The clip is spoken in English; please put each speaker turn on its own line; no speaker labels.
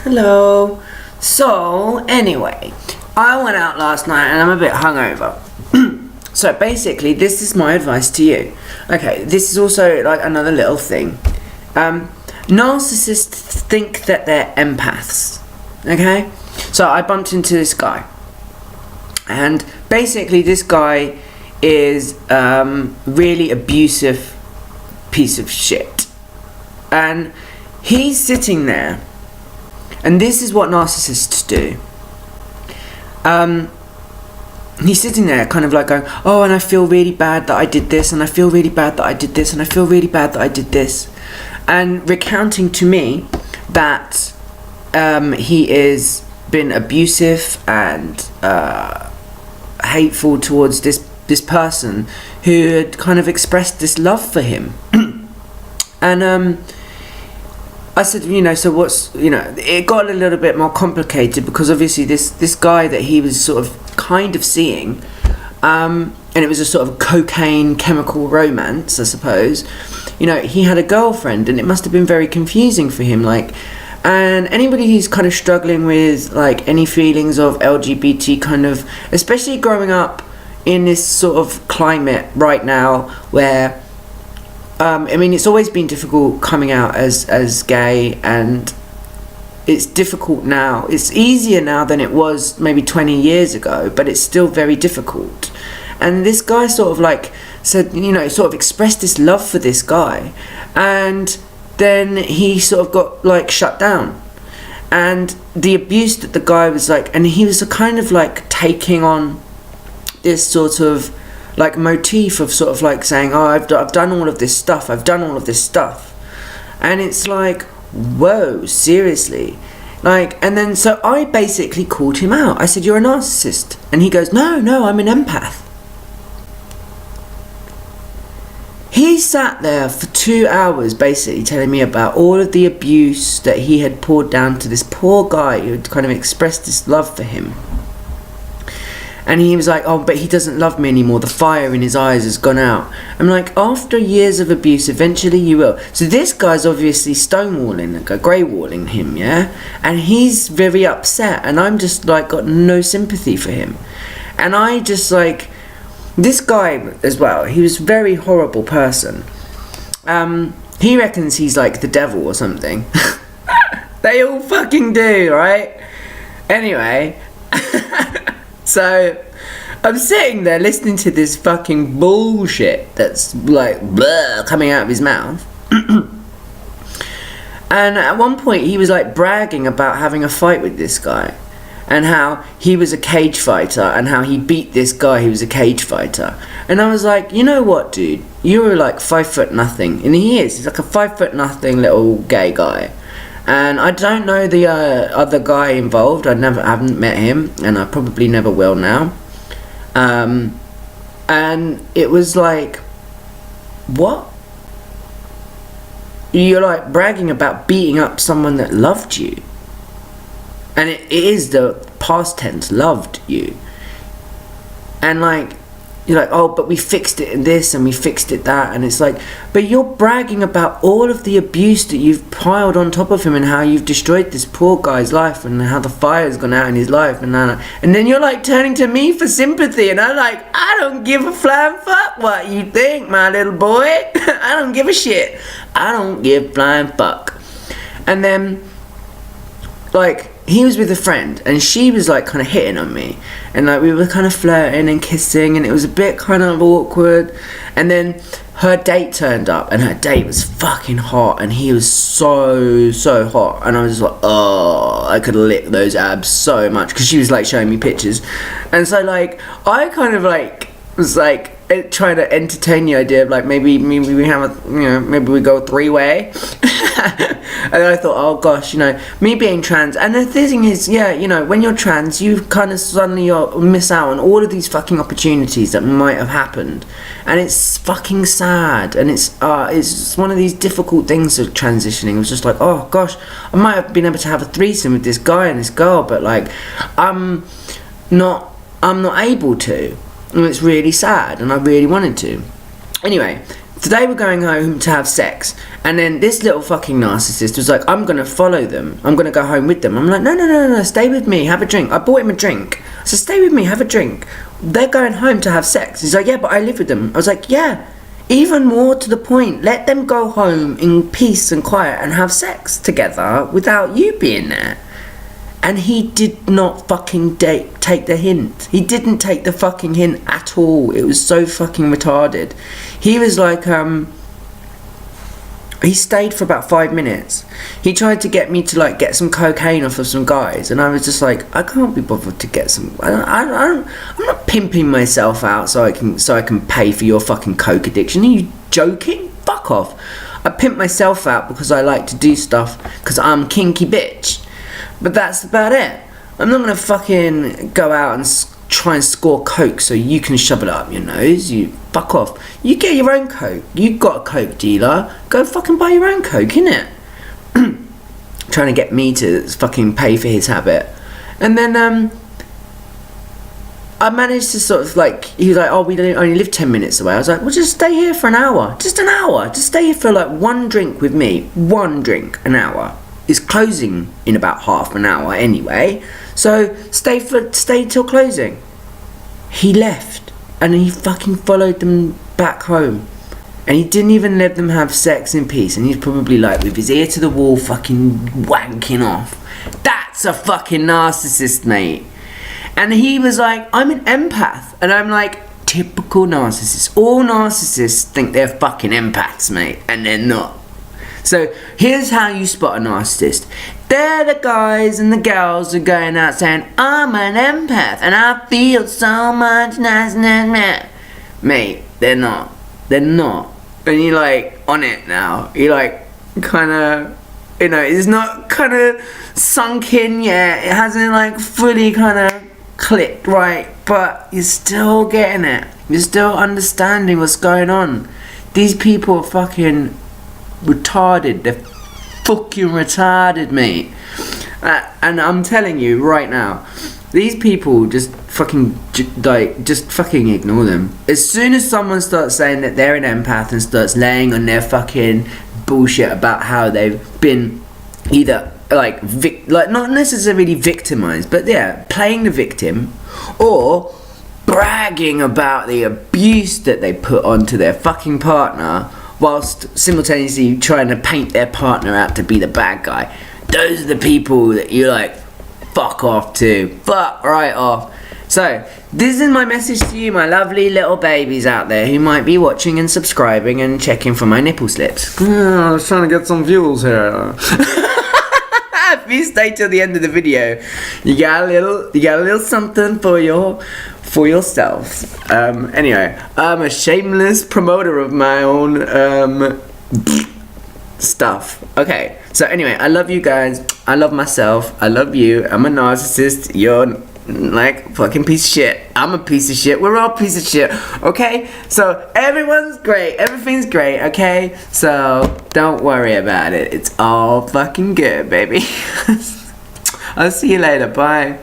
Hello. So, anyway, I went out last night and I'm a bit hungover. So basically, this is my advice to you. Okay, this is also like another little thing. Narcissists think that they're empaths. Okay? So I bumped into this guy. And basically this guy is really abusive piece of shit. And he's sitting there. And this is what narcissists do. He's sitting there kind of like going, oh, and I feel really bad that I did this, and I feel really bad that I did this, and I feel really bad that I did this. And recounting to me that he is been abusive and hateful towards this person who had kind of expressed this love for him. And I said, so what's, it got a little bit more complicated because obviously this guy that he was sort of kind of seeing, and it was a sort of cocaine chemical romance, I suppose. He had a girlfriend, and it must have been very confusing for him. And anybody who's kind of struggling with any feelings of LGBT kind of, especially growing up in this sort of climate right now where it's always been difficult coming out as gay, and it's difficult now. It's easier now than it was maybe 20 years ago, but it's still very difficult. And this guy sort of said, sort of expressed this love for this guy, and then he sort of got shut down. And the abuse that the guy was and he was kind of taking on this sort of motif of sort of saying, oh, I've done all of this stuff, and it's whoa, seriously. And then so I basically called him out. I said, you're a narcissist. And he goes, no, I'm an empath. He sat there for 2 hours basically telling me about all of the abuse that he had poured down to this poor guy who had kind of expressed this love for him. And he was like, oh, but he doesn't love me anymore. The fire in his eyes has gone out. I'm like, after years of abuse, eventually you will. So this guy's obviously stonewalling, grey-walling him, yeah? And he's very upset. And I'm just got no sympathy for him. And I just this guy as well, he was a very horrible person. He reckons he's the devil or something. They all fucking do, right? Anyway. So, I'm sitting there listening to this fucking bullshit that's bleh, coming out of his mouth. And at one point he was bragging about having a fight with this guy, and how he was a cage fighter, and how he beat this guy who was a cage fighter. And I was like, you know what, dude? You were 5'0" and he's a 5'0" little gay guy. And I don't know the other guy involved. I haven't met him, and I probably never will now. And it was what? You're bragging about beating up someone that loved you. And it is the past tense, loved you. And you're oh, but we fixed it in this and we fixed it that, and it's but you're bragging about all of the abuse that you've piled on top of him, and how you've destroyed this poor guy's life, and how the fire's gone out in his life, and then you're turning to me for sympathy, and I'm I don't give a flying fuck what you think, my little boy. I don't give a shit. I don't give flying fuck. And then he was with a friend, and she was kind of hitting on me, and we were kind of flirting and kissing, and it was a bit kind of awkward. And then her date turned up, and her date was fucking hot, and he was so hot, and I was just oh, I could lick those abs so much, because she was showing me pictures. And so I kind of was trying to entertain the idea of maybe we have maybe we go three-way. And I thought, oh gosh, me being trans, and the thing is, when you're trans, you kind of suddenly miss out on all of these fucking opportunities that might have happened, and it's fucking sad, and it's one of these difficult things of transitioning. It was just oh gosh, I might have been able to have a threesome with this guy and this girl, but I'm not able to, and it's really sad, and I really wanted to. Anyway, today we're going home to have sex, And then this little fucking narcissist was like, I'm gonna follow them. I'm gonna go home with them. I'm like, no, stay with me, have a drink. I bought him a drink. I said, stay with me, have a drink. They're going home to have sex. He's like, yeah, but I live with them. I was like, yeah, even more to the point. Let them go home in peace and quiet and have sex together without you being there. And he did not fucking take the hint. He didn't take the fucking hint at all. It was so fucking retarded. He was like, he stayed for about 5 minutes. He tried to get me to like get some cocaine off of some guys, and I was just like, I can't be bothered to get some. I'm not pimping myself out so I can pay for your fucking coke addiction. Are you joking? Fuck off. I pimp myself out because I like to do stuff because I'm kinky bitch. But that's about it. I'm not gonna fucking go out and try and score coke so you can shove it up your nose. You fuck off. You get your own coke. You got a coke dealer. Go fucking buy your own coke, innit? Trying to get me to fucking pay for his habit. And then I managed to sort of like, he was like, oh, we only live 10 minutes away. I was like, well, just stay here for an hour. Just an hour. Just stay here for like one drink with me. One drink, an hour. It's closing in about half an hour anyway, so stay till closing. He left and he fucking followed them back home, and he didn't even let them have sex in peace. And he's probably like with his ear to the wall fucking wanking off. That's a fucking narcissist, mate. And he was like, I'm an empath, and I'm like, typical narcissist. All narcissists think they're fucking empaths, mate, and they're not. So here's how you spot a narcissist. They're the guys and the girls who are going out saying, I'm an empath and I feel so much nice. Mate, they're not. They're not. And you're like on it now. You're like kind of, you know, it's not kind of sunk in yet. It hasn't like fully kind of clicked right, but you're still getting it. You're still understanding what's going on. These people are fucking retarded. They're fucking retarded, mate. And I'm telling you right now, these people just fucking just fucking ignore them. As soon as someone starts saying that they're an empath and starts laying on their fucking bullshit about how they've been either like not necessarily victimized, but yeah, playing the victim, or bragging about the abuse that they put onto their fucking partner, whilst simultaneously trying to paint their partner out to be the bad guy. Those are the people that you like, fuck off to. Fuck right off. So, this is my message to you, my lovely little babies out there who might be watching and subscribing and checking for my nipple slips. I was trying to get some views here. If you stay till the end of the video, you got a little something for yourself. Anyway, I'm a shameless promoter of my own stuff. Okay, so anyway, I love you guys. I love myself. I love you. I'm a narcissist. You're like fucking piece of shit. I'm a piece of shit. We're all piece of shit. Okay, so everyone's great. Everything's great. Okay, so don't worry about it. It's all fucking good, baby. I'll see you later. Bye.